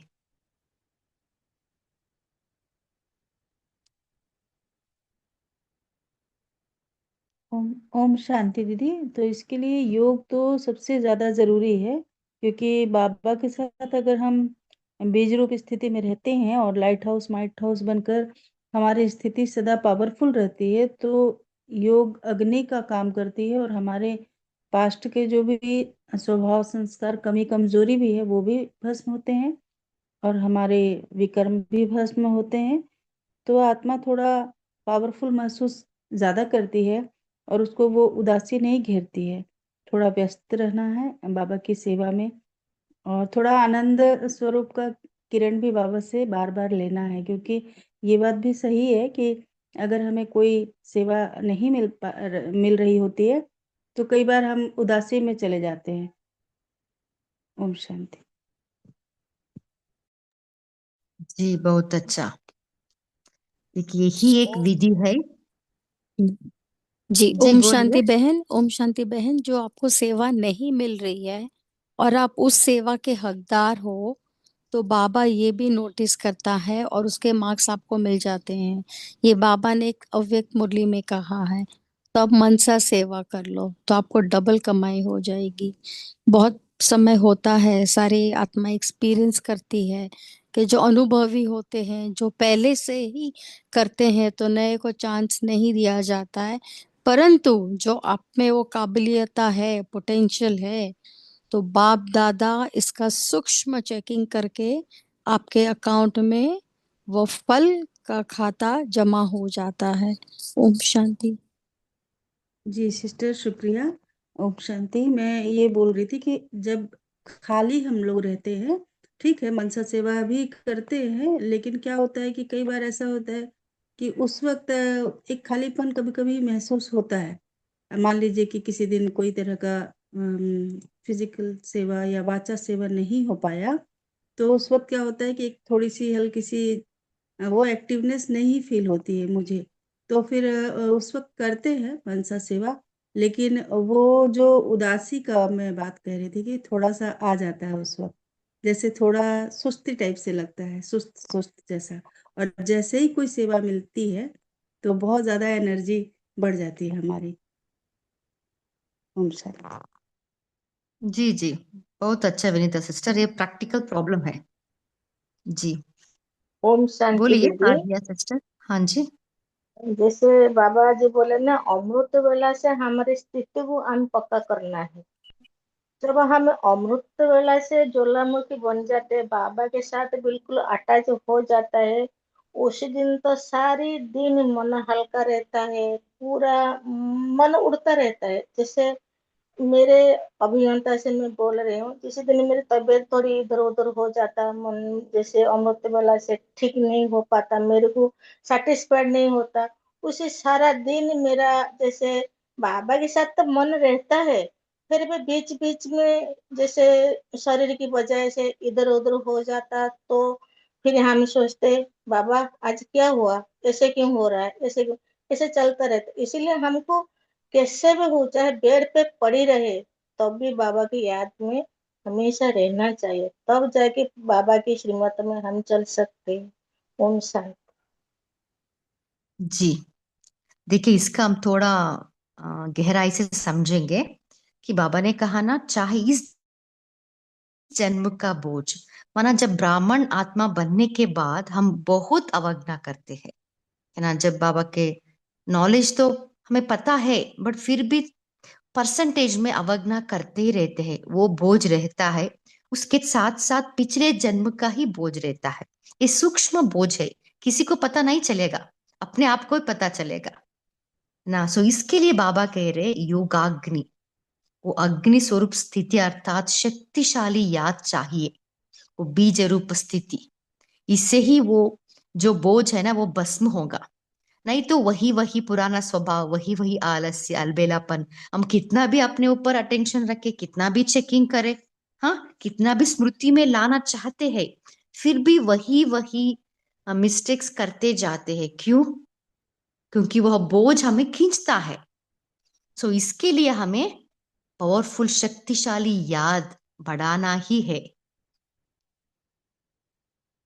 ओम ओम शांति दीदी। तो इसके लिए योग तो सबसे ज्यादा जरूरी है, क्योंकि बाबा के साथ अगर हम बीज रूप स्थिति में रहते हैं और लाइट हाउस माइट हाउस बनकर हमारी स्थिति सदा पावरफुल रहती है, तो योग अग्नि का काम करती है और हमारे पास्ट के जो भी स्वभाव संस्कार कमी कमजोरी भी है वो भी भस्म होते हैं और हमारे विकर्म भी भस्म होते हैं। तो आत्मा थोड़ा पावरफुल महसूस ज्यादा करती है और उसको वो उदासी नहीं घेरती है। थोड़ा व्यस्त रहना है बाबा की सेवा में, और थोड़ा आनंद स्वरूप का किरण भी बाबा से बार बार लेना है, क्योंकि ये बात भी सही है कि अगर हमें कोई सेवा नहीं मिल रही होती है तो कई बार हम उदासी में चले जाते हैं। ओम शांति। जी, बहुत अच्छा। देखिए, यही एक विधि है। जी, जी, ओम बोलिए। शांति बहन। ओम शांति बहन, जो आपको सेवा नहीं मिल रही है और आप उस सेवा के हकदार हो, तो बाबा ये भी नोटिस करता है और उसके मार्क्स आपको मिल जाते हैं। ये बाबा ने एक अव्यक्त मुरली में कहा है। तो आप मनसा सेवा कर लो तो आपको डबल कमाई हो जाएगी। बहुत समय होता है, सारी आत्मा एक्सपीरियंस करती है कि जो अनुभवी होते हैं, जो पहले से ही करते हैं, तो नए को चांस नहीं दिया जाता है। परंतु जो आप में वो काबिलियता है, पोटेंशियल है, तो बाप दादा इसका सूक्ष्म चेकिंग करके आपके अकाउंट में वो फल का खाता जमा हो जाता है। ओम शांति। जी सिस्टर, शुक्रिया। ओम शांति। मैं ये बोल रही थी कि जब खाली हम लोग रहते हैं, ठीक है, मनसा सेवा भी करते हैं, लेकिन क्या होता है कि कई बार ऐसा होता है कि उस वक्त एक खालीपन कभी कभी महसूस होता है। मान लीजिए कि किसी दिन कोई तरह का फिजिकल सेवा या वाचा सेवा नहीं हो पाया, तो उस वक्त क्या होता है कि एक थोड़ी सी हल्की सी वो एक्टिवनेस नहीं फील होती है मुझे। तो फिर उस वक्त करते हैं मनसा सेवा, लेकिन वो जो उदासी का मैं बात कह रही थी कि थोड़ा सा आ जाता है उस वक्त, जैसे थोड़ा सुस्ती टाइप से लगता है, सुस्त सुस्त जैसा। और जैसे ही कोई सेवा मिलती है तो बहुत ज्यादा एनर्जी बढ़ जाती है हमारी। ओम शांति। जी, जी, बहुत अच्छा विनीता सिस्टर, ये प्रैक्टिकल प्रॉब्लम है। जी, ओम शांति बोलिए दीदी। आदिया सिस्टर। हाँ जी। जैसे बाबा जी बोले ना, अमृत वेला से हमारी स्थिति को हम पक्का करना है। जब हम अमृत वेला से ज्वालामुखी बन जाते हैं, बाबा के साथ बिल्कुल अटैच हो जाता है, उस दिन तो सारी दिन मन हल्का रहता है, पूरा मन उड़ता रहता है। जैसे मेरे अभियंता से मैं बोल रही हूँ, जिस दिन मेरी तबीयत थोड़ी इधर उधर हो जाता, मन जैसे अमृत वाला से ठीक नहीं हो पाता, मेरे को सेटिस्फाइड नहीं होता, उसे सारा दिन मेरा जैसे बाबा के साथ तो मन रहता है, फिर भी बीच बीच में जैसे शरीर की वजह से इधर उधर हो जाता, तो फिर हम सोचते बाबा आज क्या हुआ, ऐसे क्यों हो रहा है, ऐसे क्यों, ऐसे चलता रहता। इसीलिए हमको कैसे भी हो, चाहे बेड पे पड़ी रहे, तब भी बाबा की याद में हमेशा रहना चाहिए, तब जाके बाबा की श्रीमत में हम चल सकते हैं। ओम शांति। जी, देखिए, इसका हम थोड़ा गहराई से समझेंगे कि बाबा ने कहा ना, चाहे इस जन्म का बोझ, माना जब ब्राह्मण आत्मा बनने के बाद हम बहुत अवज्ञा करते हैं, है ना। जब बाबा के नॉलेज तो हमें पता है, बट फिर भी परसेंटेज में अवज्ञा करते ही रहते हैं, वो बोझ रहता है। उसके साथ साथ पिछले जन्म का ही बोझ रहता है। ये सूक्ष्म बोझ है, किसी को पता नहीं चलेगा, अपने आप को ही पता चलेगा ना। सो इसके लिए बाबा कह रहे योगाग्नि, वो अग्नि स्वरूप स्थिति अर्थात शक्तिशाली याद चाहिए, वो बीज रूप स्थिति। इससे ही वो जो बोझ है ना वो भस्म होगा। नहीं तो वही वही पुराना स्वभाव, वही वही आलस्य अलबेलापन, हम कितना भी अपने ऊपर अटेंशन रखे, कितना भी चेकिंग करे, हाँ, कितना भी स्मृति में लाना चाहते हैं, फिर भी वही वही मिस्टेक्स करते जाते हैं। क्यों? क्योंकि वह बोझ हमें खींचता है। सो इसके लिए हमें पावरफुल, शक्तिशाली याद बढ़ाना ही है।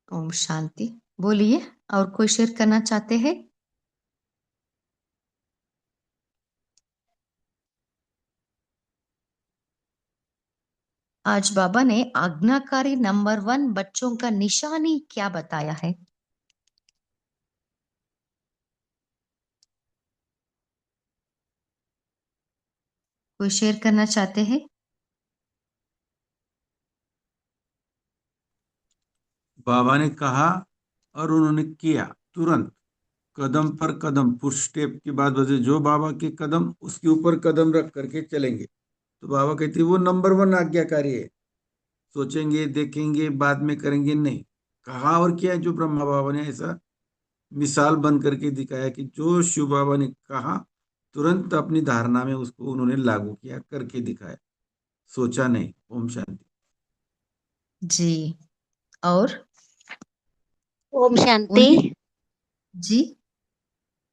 ओम शांति। बोलिए, और कोई शेयर करना चाहते हैं? आज बाबा ने आज्ञाकारी नंबर 1 बच्चों का निशानी क्या बताया है? कोई शेयर करना चाहते हैं? बाबा ने कहा और उन्होंने किया तुरंत, कदम पर कदम, पुश स्टेप के बाद वजह जो बाबा के कदम उसके ऊपर कदम रख करके चलेंगे। तो बाबा कहते हैं वो नंबर 1 आज्ञाकारी है। सोचेंगे, देखेंगे, बाद में करेंगे नहीं। कहा और किया, जो ब्रह्मा बाबा ने ऐसा मिसाल बन करके दिखाया कि जो शिव बाबा ने कहा तुरंत अपनी धारणा में उसको उन्होंने लागू किया, करके दिखाया, सोचा नहीं। ओम शांति। जी। और ओम शांति। उन्हें, जी,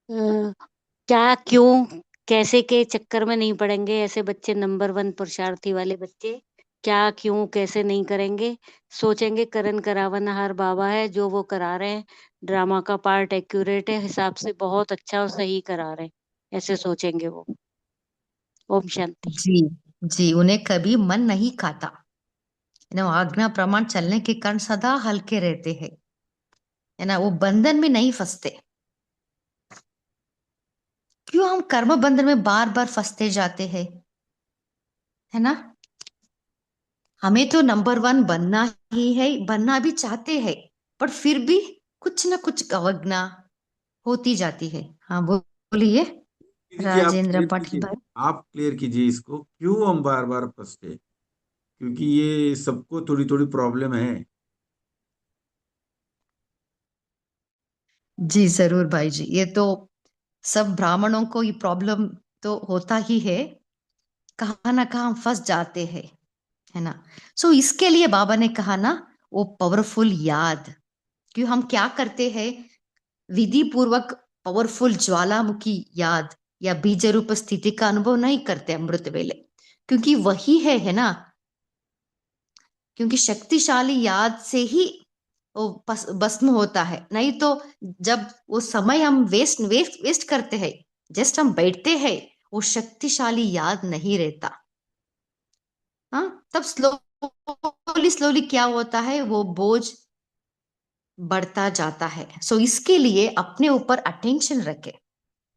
क्या, क्यों, कैसे के चक्कर में नहीं पड़ेंगे ऐसे बच्चे, नंबर 1 पुरुषार्थी वाले बच्चे। क्या, क्यों, कैसे नहीं करेंगे? सोचेंगे करण करावनहार बाबा है, जो वो करा रहे हैं, ड्रामा का पार्ट एक्यूरेट है, हिसाब से बहुत अच्छा और सही करा रहे हैं, ऐसे सोचेंगे वो। ओम शांति। जी, जी, उन्हें कभी मन नहीं खाता। आज्ञा प्रमाण चलने के कारण सदा हल्के रहते हैं, है ना। वो बंधन में नहीं फंसते। क्यों हम कर्म बंधन में बार बार फंसते जाते हैं, है ना। हमें तो नंबर 1 बनना ही है, बनना भी चाहते हैं, पर फिर भी कुछ ना कुछ अवज्ञा होती जाती है। हाँ, बोलिए कीजिए, आप राजेंद्र क्लियर पाटिल कीजिए। भाई। आप क्लियर कीजिए इसको, क्यों हम बार बार फंसते, क्योंकि ये सबको थोड़ी थोड़ी प्रॉब्लम है। जी जरूर भाई जी, ये तो सब ब्राह्मणों को ये प्रॉब्लम तो होता ही है, कहाँ ना कहाँ हम फंस जाते हैं, है ना। सो इसके लिए बाबा ने कहा ना, वो पावरफुल याद। क्यों हम क्या करते हैं, विधि पूर्वक पावरफुल ज्वालामुखी याद या बीज रूप स्थिति का अनुभव नहीं करते अमृत वेले, क्योंकि वही है ना। क्योंकि शक्तिशाली याद से ही वो भस्म होता है। नहीं तो जब वो समय हम वेस्ट वेस्ट वेस्ट करते हैं, जस्ट हम बैठते हैं, वो शक्तिशाली याद नहीं रहता। हाँ, तब स्लोली स्लोली क्या होता है, वो बोझ बढ़ता जाता है। सो इसके लिए अपने ऊपर अटेंशन रखें।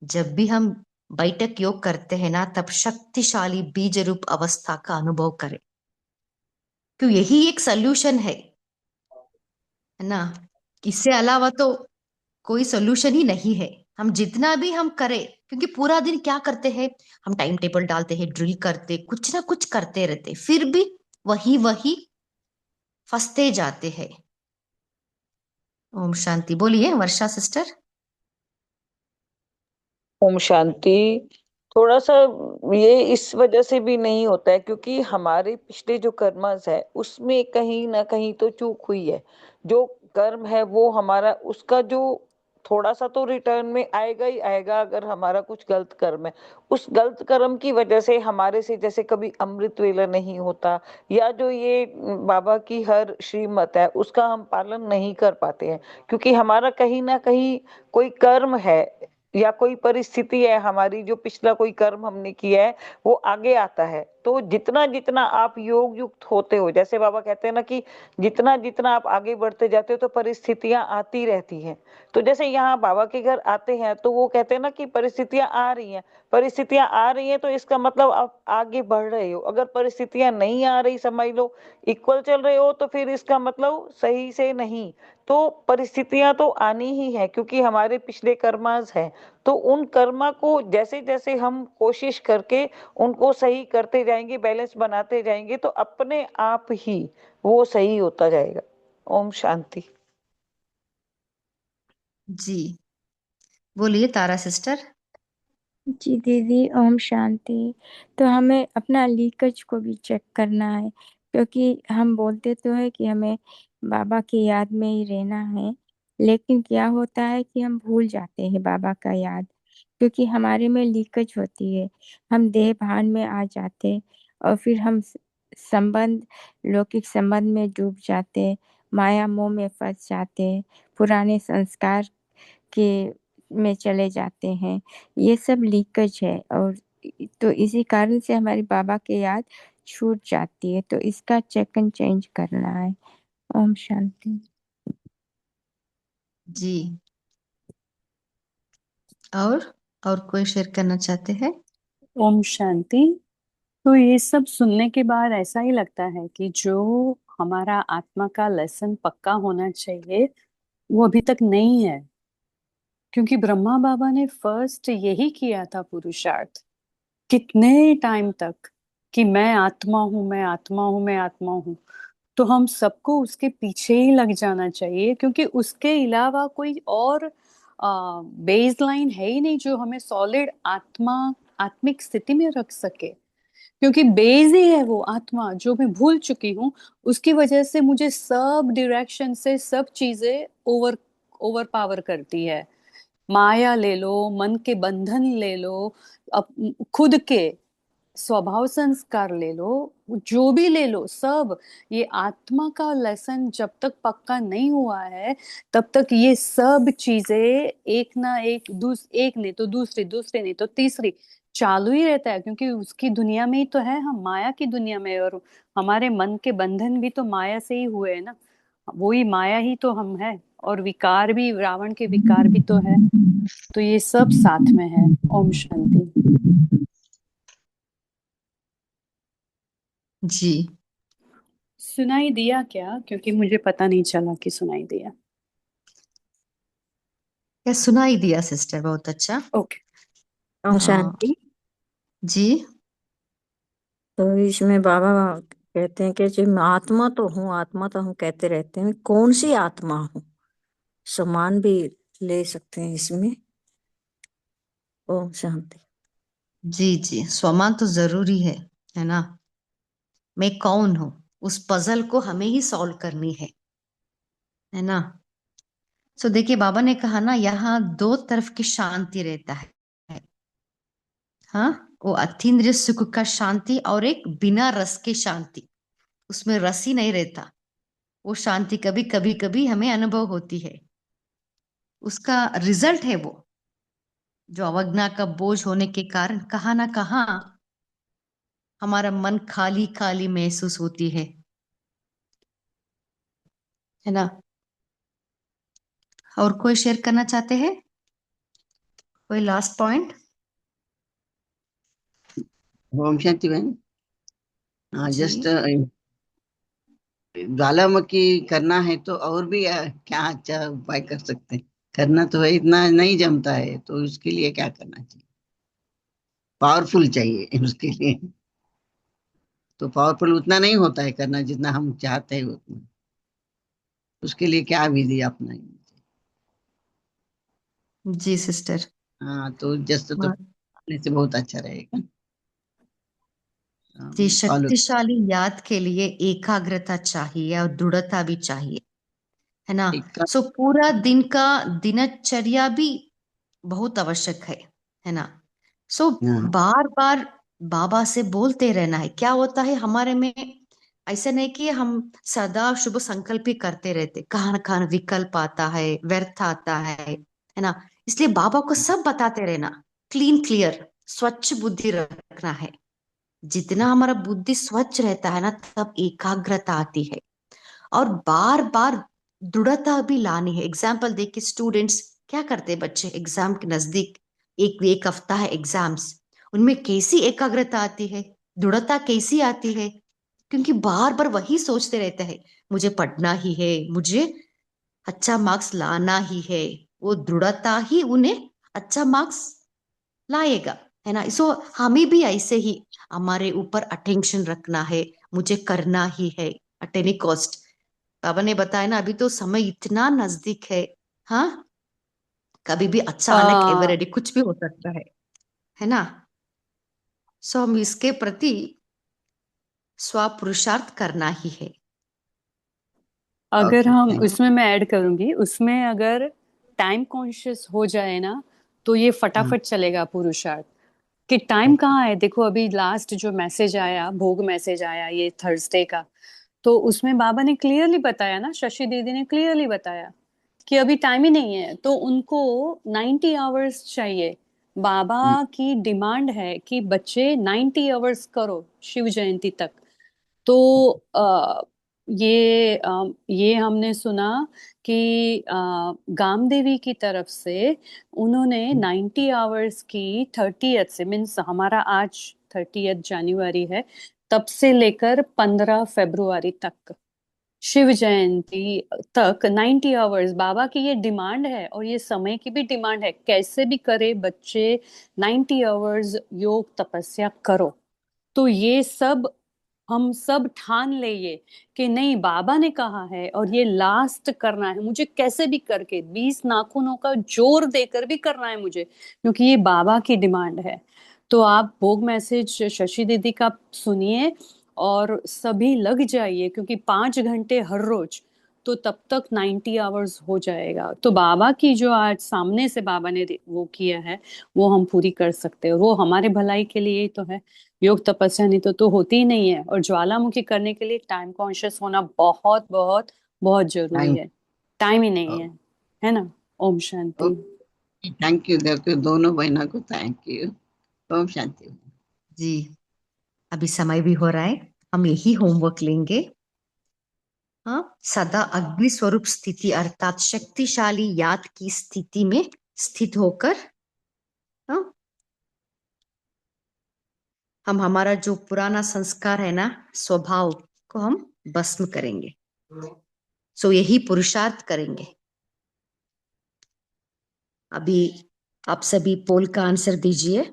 जब भी हम बैठक योग करते हैं ना, तब शक्तिशाली बीज रूप अवस्था का अनुभव करें, क्यों यही एक सोल्यूशन है ना। इससे अलावा तो कोई सोल्यूशन ही नहीं है। हम जितना भी हम करें, क्योंकि पूरा दिन क्या करते हैं, हम टाइम टेबल डालते हैं, ड्रिल करते, कुछ ना कुछ करते रहते, फिर भी वही वही फंसते जाते हैं। ओम शांति। बोलिए वर्षा सिस्टर। ओम शांति। थोड़ा सा ये इस वजह से भी नहीं होता है क्योंकि हमारे पिछले जो कर्मस है उसमें कहीं ना कहीं तो चूक हुई है। जो कर्म है वो हमारा, उसका जो थोड़ा सा तो रिटर्न में आएगा ही आएगा। अगर हमारा कुछ गलत कर्म है, उस गलत कर्म की वजह से हमारे से जैसे कभी अमृत वेला नहीं होता, या जो ये बाबा की हर श्रीमत है उसका हम पालन नहीं कर पाते हैं, क्योंकि हमारा कहीं ना कहीं कोई कर्म है या कोई परिस्थिति है हमारी, जो पिछला कोई कर्म हमने किया है वो आगे आता है। तो जितना जितना आप योग युक्त होते हो, जैसे बाबा कहते हैं ना कि जितना जितना आप आगे बढ़ते जाते हो तो परिस्थितियां आती रहती हैं। तो जैसे यहाँ बाबा के घर आते हैं तो वो कहते हैं ना कि परिस्थितियां आ रही हैं, परिस्थितियां आ रही हैं तो इसका मतलब आप आगे बढ़ रहे हो। अगर परिस्थितियां नहीं आ रही, समझ लो इक्वल चल रहे हो, तो फिर इसका मतलब सही से नहीं। तो परिस्थितियां तो आनी ही है क्योंकि हमारे पिछले कर्मास हैं। तो उन कर्मा को जैसे जैसे हम कोशिश करके उनको सही करते जाएंगे, बैलेंस बनाते जाएंगे, तो अपने आप ही वो सही होता जाएगा। ओम शांति। जी, बोलिए तारा सिस्टर। जी दीदी, ओम शांति। तो हमें अपना लीकेज को भी चेक करना है क्योंकि हम बोलते तो है कि हमें बाबा की याद में ही रहना है, लेकिन क्या होता है कि हम भूल जाते हैं बाबा का याद, क्योंकि हमारे में लीकेज होती है। हम देह भान में आ जाते और फिर हम संबंध, लौकिक संबंध में डूब जाते, माया मोह में फंस जाते, पुराने संस्कार के में चले जाते हैं। ये सब लीकेज है, और तो इसी कारण से हमारी बाबा की याद छूट जाती है। तो इसका चेक एंड चेंज करना है। ओम शांति। जी। और कोई शेयर करना चाहते हैं? ओम शांति। तो ये सब सुनने के बाद ऐसा ही लगता है कि जो हमारा आत्मा का लेसन पक्का होना चाहिए वो अभी तक नहीं है, क्योंकि ब्रह्मा बाबा ने फर्स्ट यही किया था पुरुषार्थ कितने टाइम तक कि मैं आत्मा हूँ, मैं आत्मा हूँ, मैं आत्मा हूँ। तो हम सबको उसके पीछे ही लग जाना चाहिए, क्योंकि उसके अलावा कोई और बेस लाइन है ही नहीं जो हमें सॉलिड आत्मिक स्थिति में रख सके। क्योंकि बेस ही है वो आत्मा जो मैं भूल चुकी हूँ, उसकी वजह से मुझे सब डायरेक्शन से सब चीजें ओवर पावर करती है। माया ले लो, मन के बंधन ले लो, खुद के स्वभाव संस्कार ले लो, जो भी ले लो सब। ये आत्मा का लेसन जब तक पक्का नहीं हुआ है तब तक ये सब चीजें एक ना एक एक नहीं तो दूसरी, दूसरे नहीं तो तीसरी चालू ही रहता है, क्योंकि उसकी दुनिया में ही तो है, हम माया की दुनिया में। और हमारे मन के बंधन भी तो माया से ही हुए हैं ना, वही माया ही तो हम है। और विकार भी, रावण के विकार भी तो है। तो ये सब साथ में है। ओम शांति। जी। सुनाई दिया क्या? क्योंकि मुझे पता नहीं चला कि सुनाई दिया। क्या सुनाई दिया सिस्टर? बहुत अच्छा। ओके। ओम हाँ शांति। जी। तो इसमें बाबा कहते हैं कि जो मैं आत्मा तो हूँ, आत्मा तो हम कहते रहते हैं, कौन सी आत्मा हूँ, समान भी ले सकते हैं इसमें। ओम शांति। जी जी, स्वमान तो जरूरी है ना। मैं कौन हूं, उस पजल को हमें ही सॉल्व करनी है ना। सो देखिए, बाबा ने कहा ना, यहाँ दो तरफ की शांति रहता है। हाँ, वो अतीन्द्रिय सुख का शांति और एक बिना रस की शांति। उसमें रस ही नहीं रहता। वो शांति कभी कभी कभी हमें अनुभव होती है। उसका रिजल्ट है वो, जो अवज्ञा का बोझ होने के कारण कहाँ ना कहाँ हमारा मन खाली खाली महसूस होती है ना। और कोई शेयर करना चाहते हैं? कोई लास्ट पॉइंट? ओम शांति बहन। हाँ, जी। जस्ट ज्वालामुखी करना है तो और भी क्या अच्छा उपाय कर सकते हैं? करना तो है, इतना नहीं जमता है, तो उसके लिए क्या करना चाहिए? पावरफुल चाहिए उसके लिए। तो पावरफुल उतना नहीं होता है करना जितना हम चाहते हैं उतना। उसके लिए क्या विधि अपनाएंगे? जी सिस्टर। हाँ, तो जस्ट तो करने से बहुत अच्छा रहेगा। जी, फॉलो। शक्तिशाली याद के लिए एकाग्रता चाहिए और दृढ़ता भी चाहिए, है ना। एक सो पूरा दिन का दिनचर्या भी बहुत आवश्यक है ना। सो हाँ, बार बार बाबा से बोलते रहना है। क्या होता है हमारे में, ऐसे नहीं कि हम सदा शुभ संकल्प ही करते रहते, कहाँ न कहाँ विकल्प आता है, व्यर्थ आता है ना। इसलिए बाबा को सब बताते रहना, क्लीन क्लियर स्वच्छ बुद्धि रखना है। जितना हमारा बुद्धि स्वच्छ रहता है ना, तब एकाग्रता आती है। और बार बार दृढ़ता भी लानी है। एग्जाम्पल देख के स्टूडेंट्स क्या करते हैं, बच्चे एग्जाम के नजदीक एक एक हफ्ता है एग्जाम्स, उनमें कैसी एकाग्रता आती है, दृढ़ता कैसी आती है? क्योंकि बार बार वही सोचते रहते हैं, मुझे पढ़ना ही है, मुझे अच्छा मार्क्स लाना ही है। वो दृढ़ता ही उन्हें अच्छा मार्क्स लाएगा, है ना। सो हमें भी ऐसे ही हमारे ऊपर अटेंशन रखना है, मुझे करना ही है एट एनी कॉस्ट। बाबा ने बताया ना, अभी तो समय इतना नजदीक हाँ, कभी भी अचानक आ, एवरेडी कुछ भी हो सकता है ना। सो हम इसके प्रति स्वपुरुषार्थ करना ही है। अगर ओके, हम थैंक उसमें मैं ऐड करूंगी, उसमें अगर टाइम कॉन्शियस हो जाए ना तो ये फटाफट चलेगा पुरुषार्थ। कि टाइम ओके। कहाँ है, देखो अभी लास्ट जो मैसेज आया, भोग मैसेज आया ये थर्सडे का, तो उसमें बाबा ने क्लियरली बताया ना, शशि दीदी ने क्लियरली बताया कि अभी टाइम ही नहीं है, तो उनको 90 आवर्स चाहिए। बाबा की डिमांड है कि बच्चे 90 आवर्स करो शिव जयंती तक। तो ये हमने सुना कि गामदेवी की तरफ से उन्होंने 90 आवर्स की 30th से, मीन्स हमारा आज 30th जनवरी है, तब से लेकर 15 फरवरी तक शिव जयंती तक 90 आवर्स बाबा की ये डिमांड है, और ये समय की भी डिमांड है, कैसे भी करे बच्चे 90 आवर्स योग तपस्या करो। तो ये सब हम सब ठान ले ये कि नहीं, बाबा ने कहा है और ये लास्ट करना है मुझे, कैसे भी करके 20 नाखूनों का जोर देकर भी करना है मुझे, क्योंकि ये बाबा की डिमांड है। तो आप भोग मैसेज शशि दीदी का सुनिए और सभी लग जाइए, क्योंकि 5 घंटे हर रोज, तो तब तक 90 आवर्स हो जाएगा। तो बाबा की जो आज सामने से बाबा ने वो किया है वो हम पूरी कर सकते हैं, वो हमारे भलाई के लिए ही तो है। योग तपस्या नहीं तो होती ही नहीं है। और ज्वालामुखी करने के लिए टाइम कॉन्शियस होना बहुत बहुत बहुत जरूरी है, टाइम ही नहीं है ना। ओम शांति। थैंक यू करके दोनों बहनों को थैंक यू। ओम शांति। जी, अभी समय भी हो रहा है, हम यही होमवर्क लेंगे। हाँ, सदा अग्नि स्वरूप स्थिति अर्थात शक्तिशाली याद की स्थिति में स्थित होकर, हाँ, हम हमारा जो पुराना संस्कार है ना, स्वभाव को हम भस्म करेंगे। सो यही पुरुषार्थ करेंगे। अभी आप सभी पोल का आंसर दीजिए।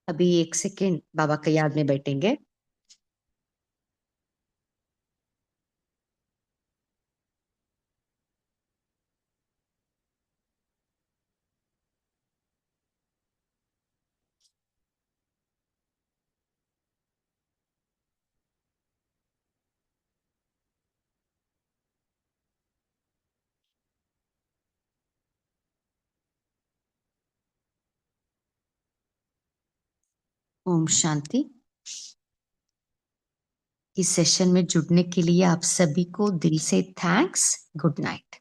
अभी 1 सेकेंड बाबा के याद में बैठेंगे। ओम शांति। इस सेशन में जुड़ने के लिए आप सभी को दिल से थैंक्स। Good night.